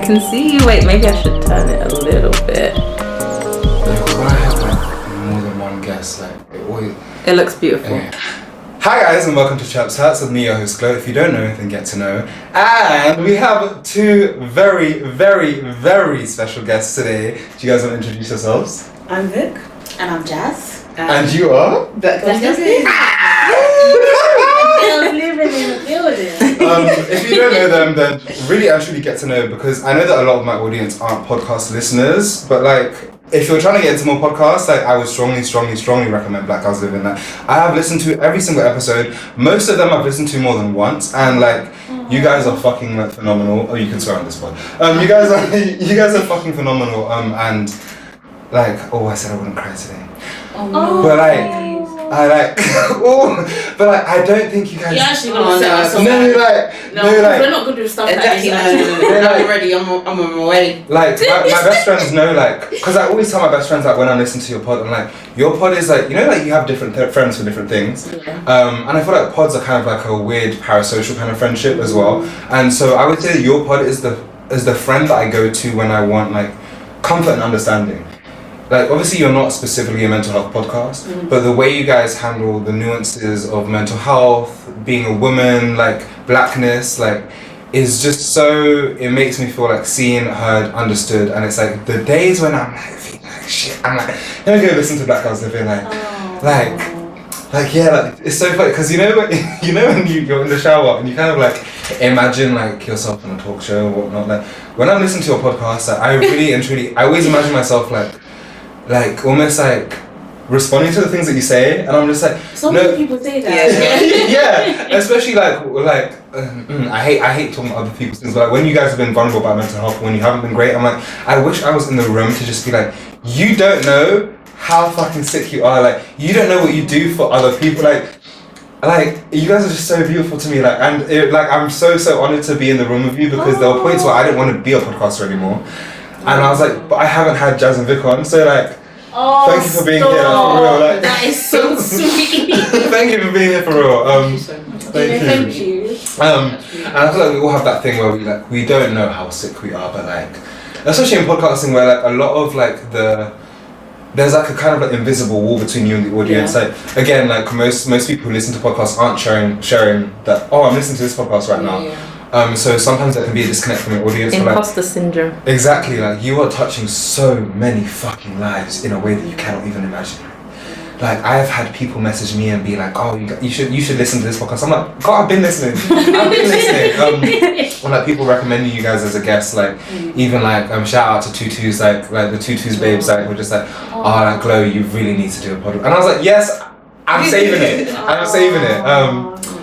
can see you. Wait, maybe I should turn it a little bit. When I have like more than one guest, like it looks beautiful. Yeah. Hi guys and welcome to Chirpse with me, your host Glow. If you don't know anything, get to know. And we have two very, very, very special guests today. Do you guys want to introduce yourselves? I'm Vic. And I'm Jazz. And you are? Black Gals Livin. Girls living in the building. If you don't know them, then really and truly get to know, because I know that a lot of my audience aren't podcast listeners, but like, if you're trying to get into more podcasts, like I would strongly recommend Black Gals Livin. Like, I have listened to every single episode. Most of them I've listened to more than once, and like, you guys are fucking like phenomenal. Oh, you can swear on this one. You guys are fucking phenomenal. And like, I said I wouldn't cry today. But like, but like, I don't think you guys. You're actually gonna set us off. No, we're not gonna do stuff Exactly. like this. I'm ready. I'm on my way. Like my best friends know, like, because I always tell my best friends, like, when I listen to your pod, I'm like, your pod is like, you know, like you have different friends for different things. Yeah. And I feel like pods are kind of like a weird parasocial kind of friendship as well. And so I would say that your pod is the friend that I go to when I want like comfort and understanding. Like, obviously you're not specifically a mental health podcast, but the way you guys handle the nuances of mental health, being a woman, like blackness, like, is just so, it makes me feel like seen, heard, understood. And it's like the days when I'm like feeling like shit, I'm like, let me go listen to Black Gals Livin, like yeah, like it's so funny, because you know when you're in the shower and you kind of like imagine like yourself on a talk show or whatnot. Like when I'm listening to your podcast, like, I really and truly, I always imagine myself like almost like responding to the things that you say, and I'm just like, so many people say that. Yeah, especially I hate talking about other people's things, but like when you guys have been vulnerable about mental health, when you haven't been great, I'm like, I wish I was in the room to just be like, you don't know how fucking sick you are, like you don't know what you do for other people, like you guys are just so beautiful to me, like, and I'm so honored to be in the room with you, because there were points where I didn't want to be a podcaster anymore. And I was like, but I haven't had Jazz and Vic on, so like, thank you for being here, for real. Like, that is so sweet. Thank you for being here, for real. Thank you. And I feel like we all have that thing where we don't know how sick we are, but like, especially in podcasting, where like a lot of like there's like a kind of like invisible wall between you and the audience. Yeah. Like again, like most people who listen to podcasts aren't sharing that. Oh, I'm listening to this podcast right now. Yeah. So sometimes there can be a disconnect from your audience. Imposter syndrome. Exactly, like you are touching so many fucking lives in a way that you cannot even imagine. Like I have had people message me and be like, "Oh, you should listen to this podcast." I'm like, "God, I've been listening. Or like people recommending you guys as a guest, like even like shout out to Tutus, like the Tutus babes, like we're just like, "Oh, like Glow, you really need to do a podcast." And I was like, "Yes, I'm saving it. I'm saving it."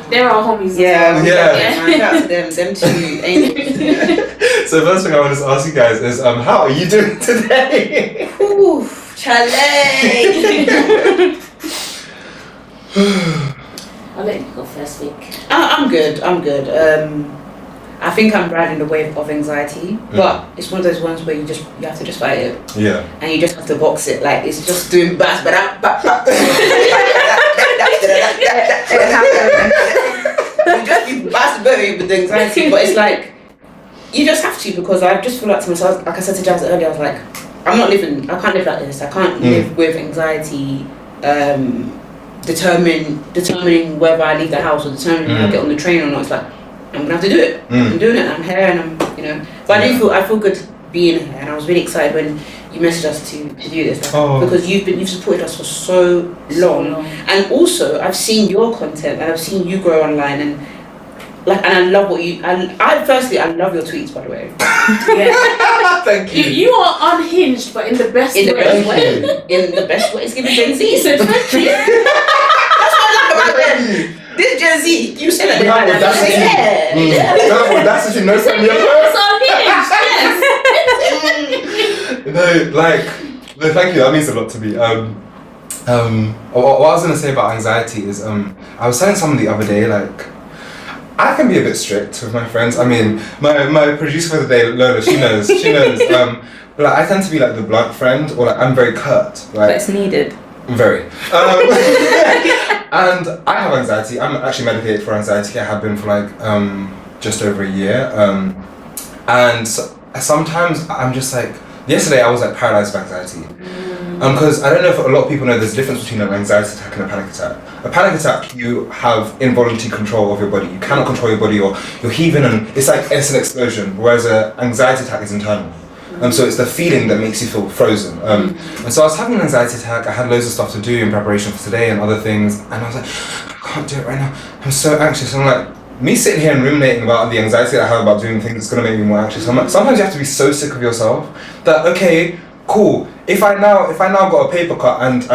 They're our homies. Yeah. Yeah. Shout out to them two angels. So first thing I want to ask you guys is, how are you doing today? Ooh, Charlie. I'll let you go first, Vic. I'm good. I think I'm riding the wave of anxiety, but it's one of those ones where you have to just fight it. Yeah. And you just have to box it. Like it's just doing bass, but you just be masturbating with the anxiety, but it's like you just have to, because I just feel like to myself, like I said to Jazz earlier, I was like, I can't live like this. I can't live with anxiety, determining whether I leave the house or determining if I get on the train or not. It's like, I'm gonna have to do it. I'm doing it, and I'm here, and I'm, but I feel good being here, and I was really excited when you messaged us to do this, because you've supported us for so long, and also I've seen your content and I've seen you grow online, and I love what you. I love your tweets, by the way. Yeah. Thank you. You are unhinged, but in the best way. In the best way. It's giving Gen Z. So thank you. That's what I love about them. This Gen Z, you said that. That's what you know from your No, thank you. That means a lot to me. What I was gonna say about anxiety is, I was telling someone the other day, like, I can be a bit strict with my friends. I mean, my producer for the day, Lola, she knows. But like, I tend to be like the blunt friend, or like I'm very curt. Like, But it's needed. Very. And I have anxiety. I'm actually medicated for anxiety. I have been for like just over a year. And sometimes I'm just like, yesterday I was like paralyzed by anxiety. Because I don't know if a lot of people know there's a difference between an anxiety attack and a panic attack. A panic attack, you have involuntary control of your body. You cannot control your body, or you're heaving, and it's like it's an explosion. Whereas an anxiety attack is internal. So it's the feeling that makes you feel frozen. And so I was having an anxiety attack. I had loads of stuff to do in preparation for today and other things. And I was like, I can't do it right now. I'm so anxious. And I'm like, me sitting here and ruminating about the anxiety I have about doing things is going to make me more anxious. I'm like, sometimes you have to be so sick of yourself that, okay, cool. If I now got a paper cut and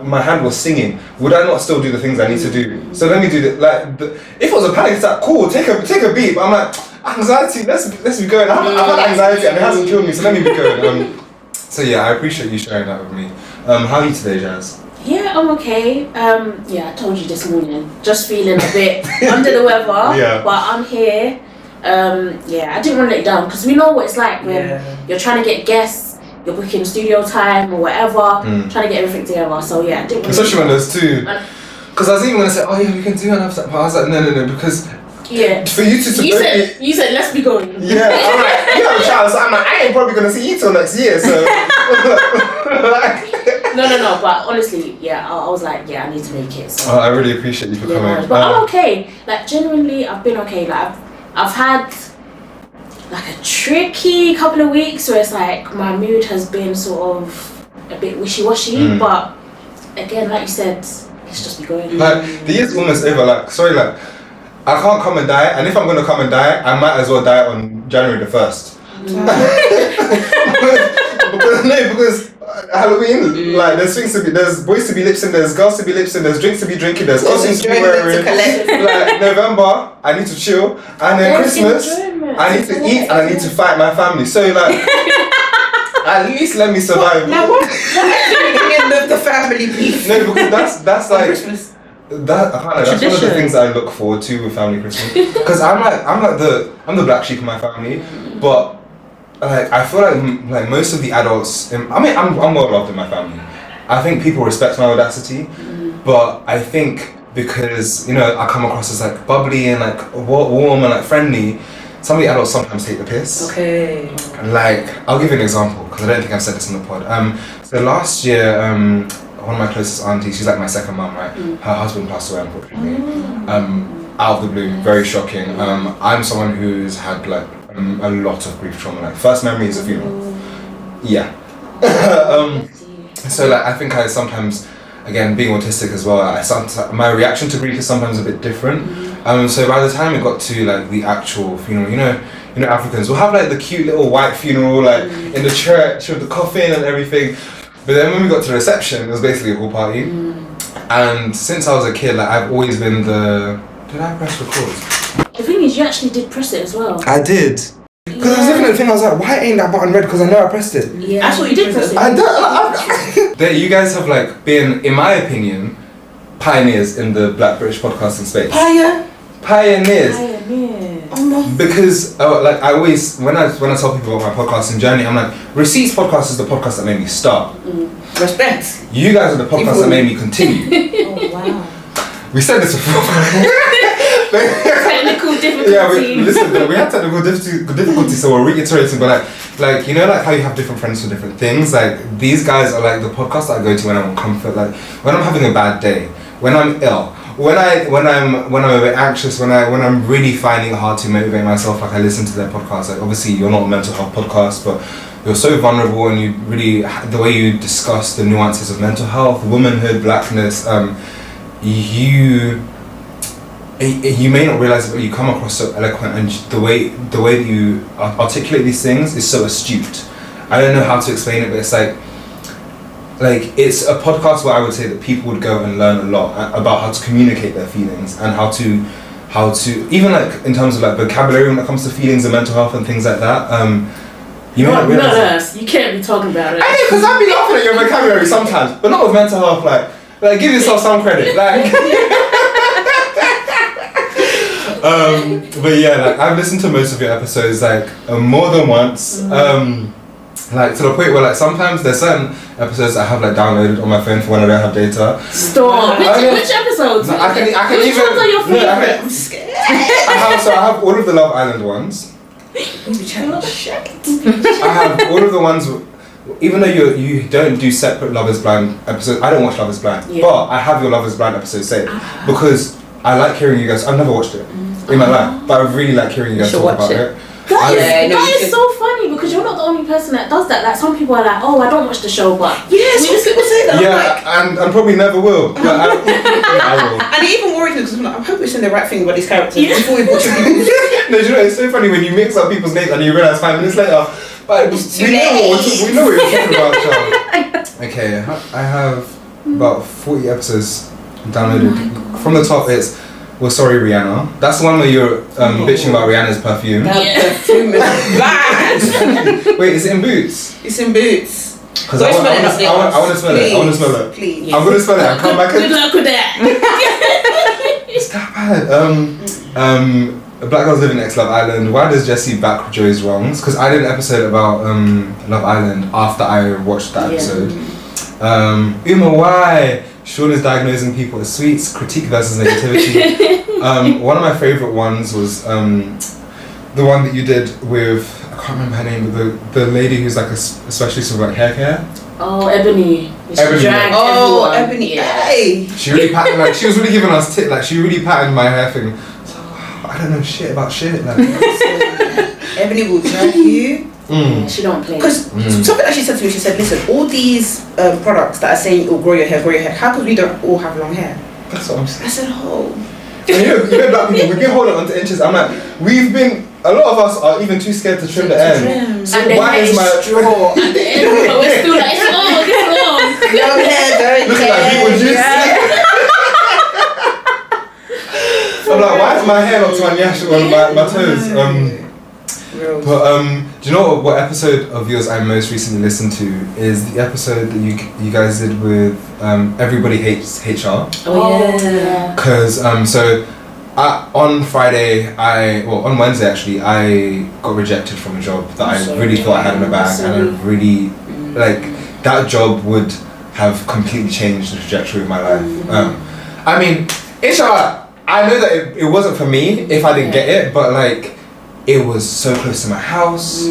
my hand was singing, would I not still do the things I need to do? So let me do that. If it was a panic attack, cool, take a beat. But I'm like, anxiety, let's be going. I've had anxiety and it hasn't killed me, so let me be going. So yeah, I appreciate you sharing that with me. How are you today, Jazz? Yeah, I'm okay. Yeah, I told you this morning. Just feeling a bit under the weather. Yeah. But I'm here. Yeah, I didn't want to let you down because we know what it's like when you're trying to get guests. You're booking studio time or whatever, trying to get everything together. So yeah, I didn't want especially when there's two. Because I was even going to say, oh yeah, we can do it. And I was like, no, because for you to you said let's be going. Yeah, I'm like, you have a child, so I'm like, I ain't probably going to see you till next year. So no. But honestly, yeah, I was like, yeah, I need to make it. So I really appreciate you for coming. But I'm okay. Like genuinely, I've been okay. Like I've had like a tricky couple of weeks where it's like my mood has been sort of a bit wishy-washy, but again, like you said, let's just be going. Like the year's almost over. Like sorry, like I can't come and die, and if I'm gonna come and die, I might as well die on January the 1st. because Halloween, like there's things to be, there's boys to be lip-syncing, there's girls to be lip-syncing, there's drinks to be drinking, there's costumes to be wearing. Like November, I need to chill, and then Christmas, I need to eat and I need to fight my family. So like, at least let me survive. Now what? the family beef. No, because that's like Christmas. That's one of the things I look forward to with family Christmas. Because I'm the black sheep in my family, but like I feel like most of the adults. I'm well loved in my family. I think people respect my audacity, but I think because I come across as like bubbly and like warm and like friendly, some of the adults sometimes take the piss. Okay. Like I'll give you an example because I don't think I've said this in the pod. So last year, one of my closest aunties, she's like my second mum, right? Her husband passed away unfortunately. Out of the blue, very shocking. I'm someone who's had like a lot of grief trauma. Like first memory is a funeral. Yeah. So like I think I sometimes, again being autistic as well, my reaction to grief is sometimes a bit different. So by the time it got to like the actual funeral, you know Africans will have like the cute little white funeral like in the church with the coffin and everything. But then when we got to the reception, it was basically a whole party. And since I was a kid, like I've always been did I press record? The thing is, you actually did press it as well. I did. Because I was looking at the thing, I was like, why ain't that button red? Because I know I pressed it. Yeah, that's what you did press it. I don't. You guys have like been, in my opinion, pioneers in the Black British podcasting space. Pioneers. Oh no. Because like I always, when I tell people about my podcasting journey, I'm like, Receipts Podcast is the podcast that made me start. Respect. You guys are the podcast that made me continue. Oh wow. We said this before. Technical difficulty. Yeah, we had technical difficulty, so we're reiterating. But like like how you have different friends for different things. Like these guys are like the podcast that I go to when I'm on comfort. Like when I'm having a bad day, when I'm ill, when I'm a bit anxious, when I'm really finding it hard to motivate myself. Like I listen to their podcast. Like obviously you're not a mental health podcast, but you're so vulnerable and you really the way you discuss the nuances of mental health, womanhood, blackness. You may not realize it, but you come across so eloquent, and the way that you articulate these things is so astute. I don't know how to explain it, but it's like it's a podcast where I would say that people would go and learn a lot about how to communicate their feelings and how to even like in terms of like vocabulary when it comes to feelings and mental health and things like that. You may not realize not us. You can't be talking about it. I know, because I'd be laughing at your vocabulary sometimes, but not with mental health. Like give yourself some credit. Like. But yeah, like I've listened to most of your episodes like more than once. Like to the point where like sometimes there's certain episodes I have like downloaded on my phone for when I don't have data. Stop. Which episodes? I can even. Which ones are your favorite? I'm scared. I have all of the Love Island ones. We be chatting shit. I have all of the ones. Even though you don't do separate Love Is Blind episodes, I don't watch Love Is Blind, but I have your Love Is Blind episode saved because I like hearing you guys. I've never watched it in my life, but I really like hearing you guys talk about it. That is so funny because you're not the only person that does that. Like some people are like, oh, I don't watch the show, but yes, people say that. Yeah, and probably never will. But I will. And it even worries me because I'm like, I hope we're saying the right thing about these characters before we watch people. No, you know, it's so funny when you mix up people's names and you realize 5 minutes later, but we know what you're talking about, child. Okay, I have about 40 episodes downloaded. From the top, it's Well, Sorry Rihanna. That's the one where you're bitching about Rihanna's perfume. That perfume is bad. Wait, is it in Boots? It's in Boots. Because I want to smell it. I want to smell it. Please. I'm going to smell it. I'll come back and... Good luck with that. It's that bad. Black Gals Livin Next Love Island. Why does Jessie back Joey's wrongs? Because I did an episode about Love Island after I watched that episode. Uma, why? Sean is diagnosing people as sweets. Critique versus negativity. One of my favourite ones was the one that you did with, I can't remember her name, but the lady who's like a specialist with like hair care. Oh, Ebony. Ebony. Oh, Ebony. Hey. She really patted, like, she was really giving us tip, like, she really patted my hair thing. So, I don't know shit about shit. Like. Ebony will drag you. She don't play. Because something that she said to me, she said, listen, all these products that are saying it will grow your hair, how come we don't all have long hair? That's what I'm saying. I said, oh. And you know black people, we've been holding on to inches. I'm like, a lot of us are even too scared to trim the end. So and why is my straw at the end? But we're still like, it's long. Long hair, very looking like people juice. I'm like, why is my hair not to my nyash on my toes? But do you know what episode of yours I most recently listened to is the episode that you guys did with Everybody Hates HR. Oh yeah. Because on Friday, on Wednesday actually, I got rejected from a job that I really thought I had in the bag, and I really that job would have completely changed the trajectory of my life. I mean, HR, I know that it wasn't for me if I didn't get it, but like it was so close to my house.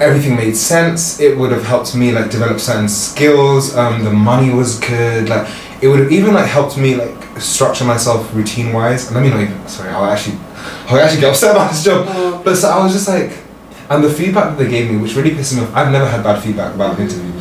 Everything made sense. It would have helped me like develop certain skills. The money was good. Like it would have even like helped me like structure myself routine wise. And let me not even. Sorry, I'll actually get upset about this job. But so I was just like, and the feedback that they gave me, which really pissed me off. I've never had bad feedback about an interview.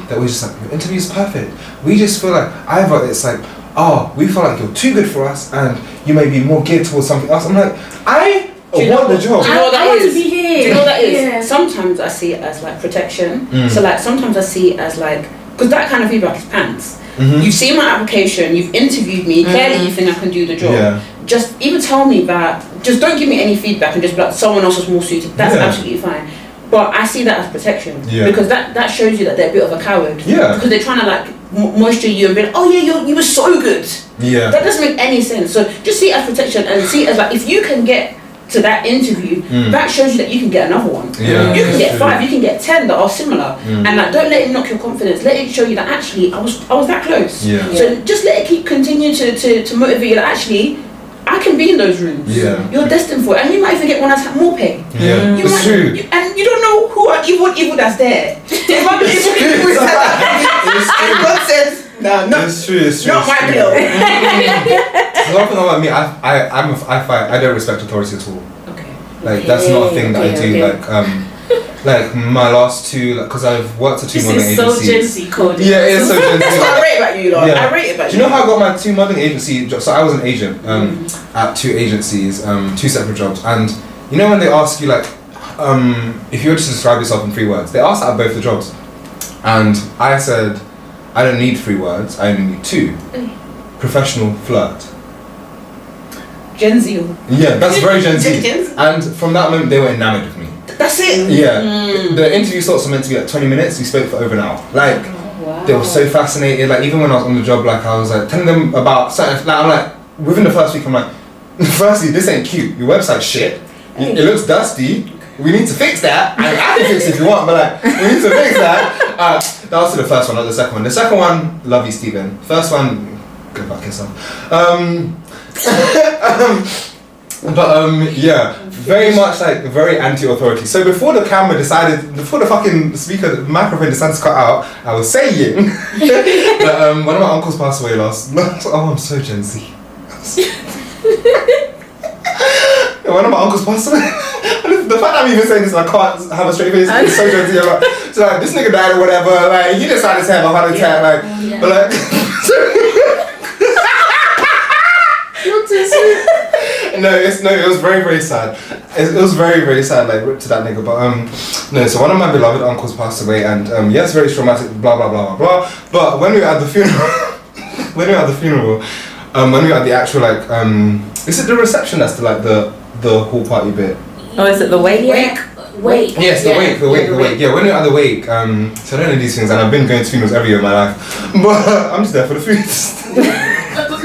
That was just like, your interview is perfect. We just feel like either it's like, oh, we feel like you're too good for us, and you may be more geared towards something else. I'm like, I want the job. Do you know what that I want is? to be here. Do you know what that is? Yeah. Sometimes I see it as like protection. So like sometimes I see it as like, because that kind of feedback is pants. You've seen my application, you've interviewed me, clearly you think I can do the job. Yeah. Just even tell me that, just don't give me any feedback and just be like, someone else is more suited. That's absolutely fine. But I see that as protection. Because that shows you that they're a bit of a coward. Because they're trying to like moisture you and be like, oh yeah, you were so good. That doesn't make any sense. So just see it as protection and see it as like, if you can get to that interview, that shows you that you can get another one. You can get 5, you can get 10 that are similar. And like, don't let it knock your confidence. Let it show you that actually I was that close. So just let it continue to motivate you that actually I can be in those rooms. You're destined for it, and you might even get one that's more pay. It's true. And you don't know who are evil that's there. There might be evil people who said that. And God says, no, It's true. not my bill. One thing about me, I don't respect authority at all. Like that's not a thing that I do. Like my last two, like, because I've worked at 2 modelling agencies. This is so Gen Z code. Yeah, it is so Gen Z. That's what I rate about you, Lord. I rate it about Do you know how I got my 2 modelling agency jobs? So I was an agent at 2 agencies, 2 separate jobs, and you know when they ask you like, if you were to describe yourself in 3 words, they asked that at both the jobs, and I said, I don't need 3 words, I only need 2. Professional flirt. Gen Z. Yeah, that's very Gen Z. And from that moment, they were enamored of me. That's it. Yeah. The interview slots were meant to be like 20 minutes. We spoke for over an hour. Like, they were so fascinated. Like, even when I was on the job, like, I was like telling them about certain. Like, I'm like, within the first week, I'm like, firstly, this ain't cute. Your website's shit. It looks dusty. We need to fix that. I can fix it if you want, but like, we need to fix that. That was the first one, not the second one. The second one, love you, Stephen. First one, go back yourself. But yeah, very much like very anti-authority. So before the fucking microphone decided to cut out, I was saying that one of my uncles passed away last. Oh, I'm so Gen Z. One of my uncles passed away. The fact that I'm even saying this and I can't have a straight face is so Gen Z. So like, this nigga died or whatever. Like, he decided to have a heart attack. Like, but like. You're too sweet. No, it was very, very sad. It was very, very sad, like, rip to that nigga. But no, so one of my beloved uncles passed away, and yes, very traumatic, blah blah blah blah blah. But when we were at the funeral, when we were at the actual like, is it the reception that's the whole party bit? Oh, is it the wake? Wake. Yes, the wake. Yeah, when we were at the wake, so I don't know these things, and I've been going to funerals every year of my life, but I'm just there for the food.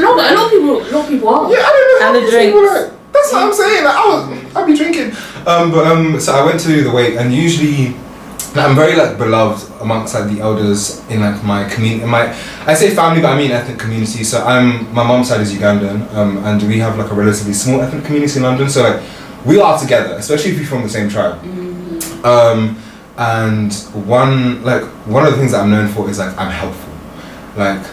No, but a lot of people are. Yeah, I don't know. And the drinks. That's what I'm saying. Like, I'll be drinking. So I went to the wake, and usually, like, I'm very like beloved amongst like the elders in like my community. I say family, but I mean ethnic community. So my mom's side is Ugandan, and we have like a relatively small ethnic community in London. So like, we are together, especially if you're from the same tribe. And one of the things that I'm known for is like I'm helpful. Like,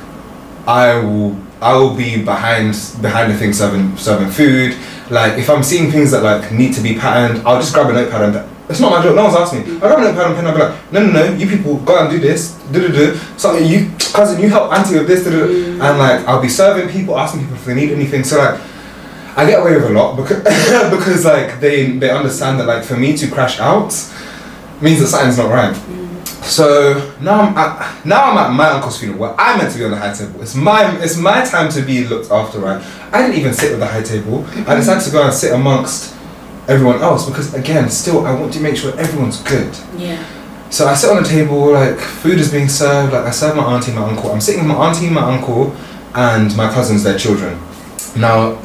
I will be behind the thing serving food. Like, if I'm seeing things that like need to be patterned, I'll just grab a notepad and it's not my job. No one's asked me. I'll grab a notepad and pen. I'll be like, no, you people go and do this. Something you cousin, you help auntie with this. And like, I'll be serving people, asking people if they need anything. So like, I get away with a lot because like they understand that like for me to crash out means that something's not right. So now I'm at my uncle's funeral where I'm meant to be on the high table. It's my time to be looked after, right? I didn't even sit with the high table. I decided to go and sit amongst everyone else because again, still I want to make sure everyone's good. Yeah. So I sit on the table, like food is being served, like I serve my auntie, my uncle. I'm sitting with my auntie, my uncle, and my cousins, their children. Now,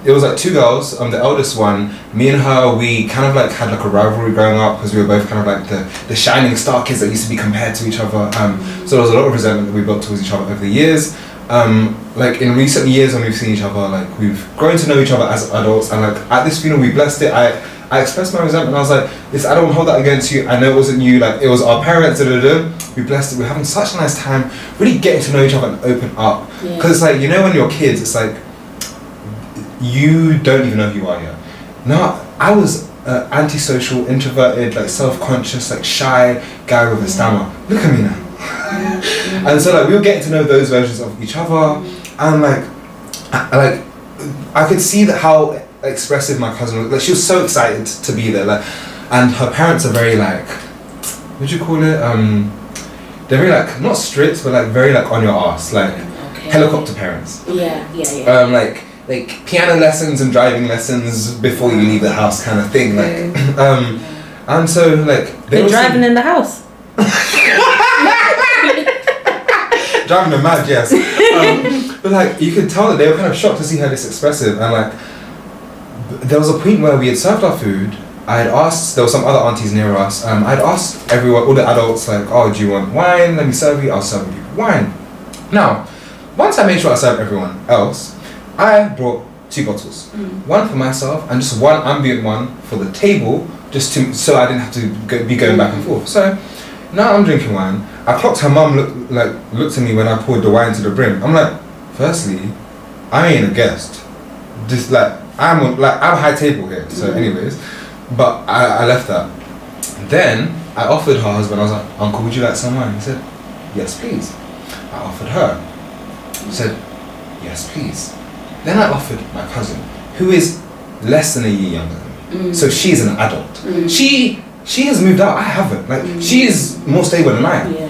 it was like two girls. The eldest one, me and her, we kind of like had like a rivalry growing up because we were both kind of like the shining star kids that used to be compared to each other. So there was a lot of resentment that we built towards each other over the years. Like in recent years when we've seen each other, like we've grown to know each other as adults, and like at this funeral we blessed it. I expressed my resentment. I was like, "This, I don't hold that against you. I know it wasn't you. Like it was our parents. We blessed it. We're having such a nice time, really getting to know each other and open up. Because like you know when you're kids, it's like you don't even know who you are yet. No, I was antisocial, introverted, like self-conscious, like shy guy with a stammer. Look at me now. And so like we were getting to know those versions of each other, and like I could see that how expressive my cousin was. Like she was so excited to be there, like, and her parents are very like, what'd you call it? They're very like not strict, but like very like on your ass, like helicopter parents. Yeah. Like piano lessons and driving lessons before you leave the house, kind of thing. Like, and so like they were driving in the house. Driving them mad, yes. But like you could tell that they were kind of shocked to see her this expressive, and like there was a point where we had served our food. I had asked, there were some other aunties near us. I'd asked everyone, all the adults, like, "Oh, do you want wine? Let me serve you. I'll serve you wine." Now, once I made sure I served everyone else, I brought 2 bottles, one for myself and just one ambient one for the table, so I didn't have to be going back and forth. So now I'm drinking wine. I clocked her mum looked at me when I poured the wine to the brim. I'm like, firstly, I ain't a guest. Just like I'm high table here. So anyways, but I left that. Then I offered her husband. I was like, "Uncle, would you like some wine?" He said, "Yes, please." I offered her. He said, "Yes, please." Then I offered my cousin, who is less than a year younger than me. So she's an adult. She has moved out. I haven't. Like she is more stable than I am. Yeah.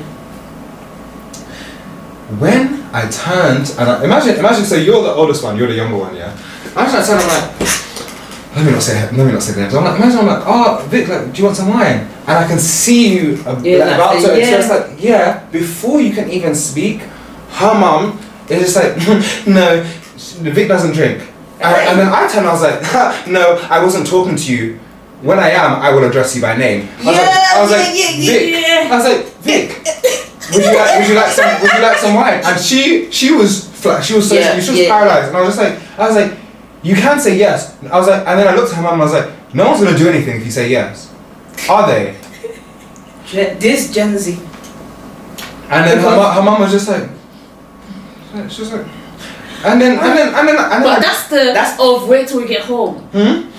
When I turned and imagine. So you're the oldest one. You're the younger one. Yeah. Imagine I turned. I'm like, let me not say the names. I'm like, "Oh, Vic, like, do you want some wine?" And I can see you about to express like, yeah. Before you can even speak, her mum is just like, "No, Vic doesn't drink." And then I turned. I was like, "No, I wasn't talking to you. When I am, I will address you by name." I was like, Vic. I was like, "Vic, would you like some wine?" And she was flat. She was paralyzed. And I was like, you can say yes. I was like, and then I looked at her mum and I was like, no one's gonna do anything if you say yes. Are they? This Gen Z. And then her mum was just like, she was like, and then. But that's of wait till we get home. And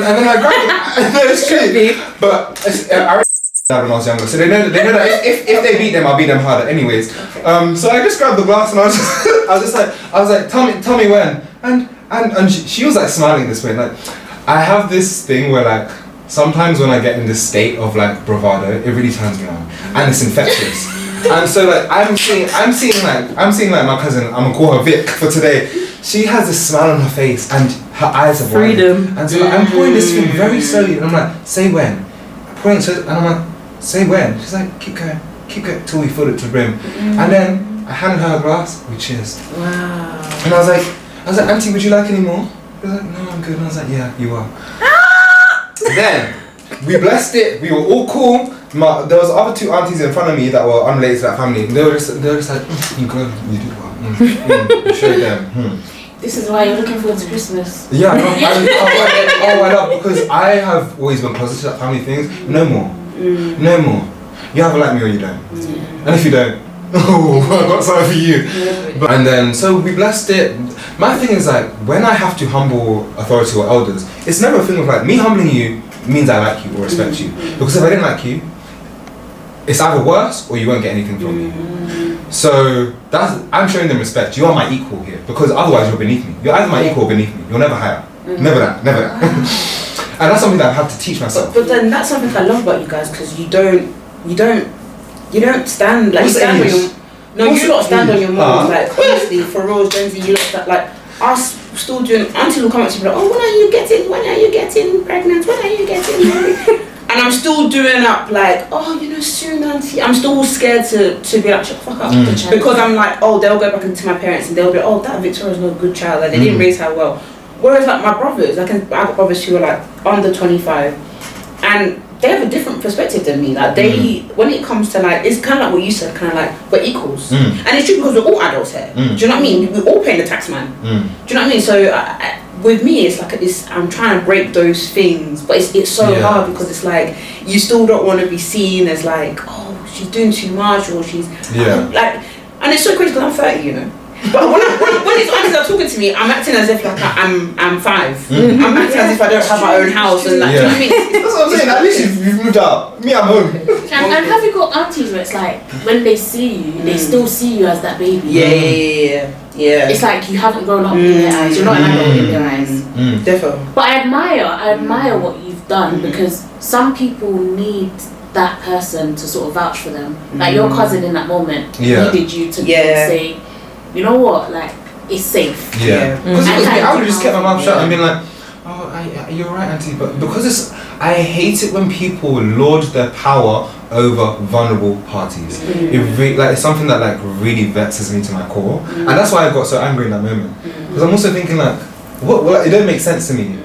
then I grabbed it. No, it's true. But I when I was younger, so they know that if they beat them, I'll beat them harder. Anyways, so I just grabbed the glass and I was like, tell me when. And she was like smiling this way, like I have this thing where like sometimes when I get in this state of like bravado, it really turns me on, and it's infectious. And so like I'm seeing like my cousin, I'm gonna call her Vic for today. She has this smile on her face and her eyes are freedom. Wide. And so like, I'm pouring this thing very slowly, and I'm like, say when. I'm pouring it, and I'm like, say when. She's like, keep going till we fill it to the brim. And then I handed her a glass. We cheers. Wow. And I was like, Auntie, would you like any more? She was like, no, I'm good. And I was like, yeah, you are. Then we blessed it. We were all cool. There was other two aunties in front of me that were unrelated to that family. They were just like, you go, you do well. You showed them. This is why you're looking forward to Christmas. Yeah, I love, because I have always been closer to that family things. No more. No more. You either like me or you don't. And if you don't, oh, I got something for you. And then, so we blessed it. My thing is like, when I have to humble authority or elders, it's never a thing of like, me humbling you means I like you or respect you. Because if I didn't like you, it's either worse or you won't get anything from me. So I'm showing them respect. You are my equal here, because otherwise you're beneath me. You're either my equal or beneath me. You're never higher. Never that. And that's something that I've had to teach myself. But then that's something I love about you guys, because you don't stand like, you stand on your, no, you lot stand on your morals, like honestly, for real, Gen Z, you lot that, like us still doing. Auntie will come up to me like, oh, when are you getting pregnant? When are you getting married? And I'm still doing up like, oh, you know, soon, Auntie. I'm still scared to be like, shut the fuck up. Because I'm like, oh, they'll go back into my parents and they'll be like, oh, that Victoria's not a good child, like they didn't raise her well. Whereas like my brothers, I got brothers who are like under 25, and they have a different perspective than me. Like they, when it comes to like, it's kind of like what you said, kind of like we're equals, and it's true because we're all adults here. Do you know what I mean? We're all paying the tax man. Do you know what I mean? So with me, it's like I'm trying to break those things, but it's so hard because it's like you still don't want to be seen as like, oh, she's doing too much, or she's like, and it's so crazy because I'm 30, you know. But when these aunties are talking to me, I'm acting as if like I'm 5. I'm acting as if I don't have my own house and like. Do you know what I mean? That's what I'm saying. At least you've moved out. Me, I'm home. And have you got aunties where it's like when they see you, they still see you as that baby? Yeah. It's like you haven't grown up in their eyes. You're not an adult in their eyes. Definitely. But I admire what you've done, because some people need that person to sort of vouch for them. Like your cousin in that moment needed you to say, you know what, like it's safe. Because I would have just kept my mouth shut and been like, oh, you're right, Auntie. But because I hate it when people lord their power over vulnerable parties. It's something that like really vexes me to my core, and that's why I got so angry in that moment. Because I'm also thinking like, what? It don't make sense to me.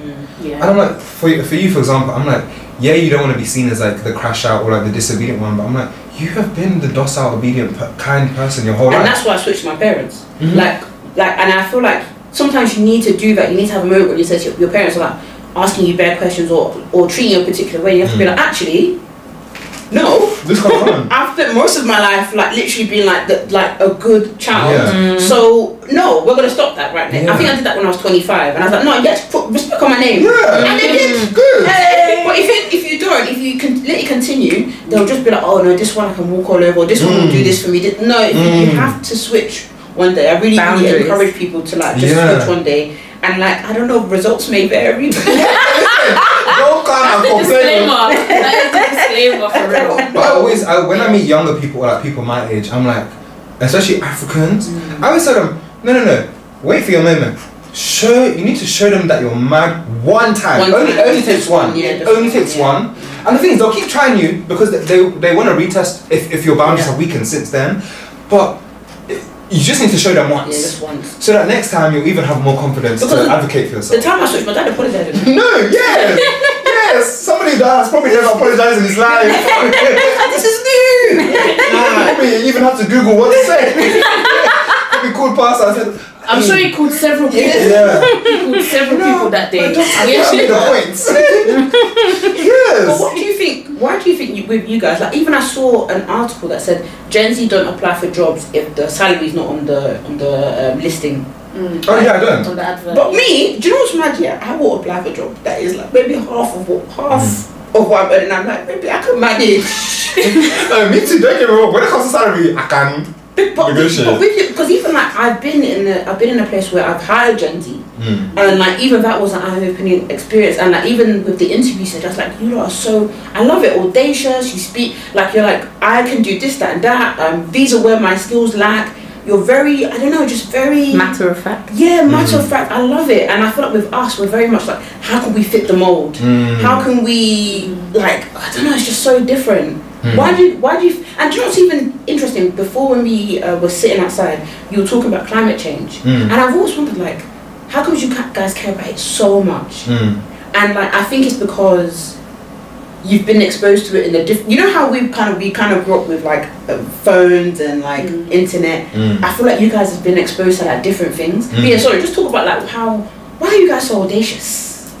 And I'm like, for you, for example, I'm like, yeah, you don't want to be seen as like the crash out or like the disobedient one, but I'm like, you have been the docile, obedient, kind person your whole life. And that's why I switched to my parents. Like, and I feel like sometimes you need to do that. You need to have a moment where you say to your parents are like asking you bad questions or treating you a particular way. You have to be like, actually, no. This comes on. I've spent most of my life like literally being like a good child. So no, we're gonna stop that right now. I think I did that when I was 25, and I was like, no, yes, put respect on my name. And they did. Good. But if you don't, if you can let it continue, they'll just be like, oh no, this one I can walk all over, or this one will do this for me. No, you have to switch one day. I really encourage people to like just switch one day, and like I don't know, results may vary. Don't come and complain. Disclaimer for real. But when I meet younger people or like people my age, I'm like, especially Africans, I always tell them, no, wait for your moment. You need to show them that you're mad one time. Only takes one. Only takes one. And the thing is, they'll keep trying you because they want to retest if your boundaries have weakened since then. But you just need to show them once. Yeah, just once. So that next time you'll even have more confidence to advocate for yourself. The time I switched, my dad apologized. No, yes, somebody that has probably never apologized in his life. This is new. Probably even have to Google what to say. Probably called past and said, I'm sure he called several people. Yeah. He called several people that day. Yes. The points. Yes. But what do you think? Why do you think with you guys? Like, even I saw an article that said Gen Z don't apply for jobs if the salary is not on the listing. Oh yeah, I don't. On the advert. But me, do you know what's mad? Yeah, I will apply for a job that is like maybe half of what I'm earning. I'm like, maybe I can manage. Me too. Don't get me wrong. When it comes to salary, I can. But with you, because even like I've been in a place where I've hired Gen Z, and like even that was an eye-opening experience. And like even with the interview stage, I was like, you lot are so, I love it, audacious. You speak like you're like, I can do this, that, and that. These are where my skills lack. You're very, I don't know, just very Matter of fact. Yeah, matter of fact. I love it, and I feel like with us, we're very much like, how can we fit the mold? How can we like, I don't know, it's just so different. Why do you, and do you know what's even interesting? Before when we were sitting outside, you were talking about climate change, and I've always wondered like, how come you guys care about it so much? And like, I think it's because you've been exposed to it in a different, you know how we kind of grew up with like phones and like internet. I feel like you guys have been exposed to like different things. But yeah, sorry, just talk about like why are you guys so audacious?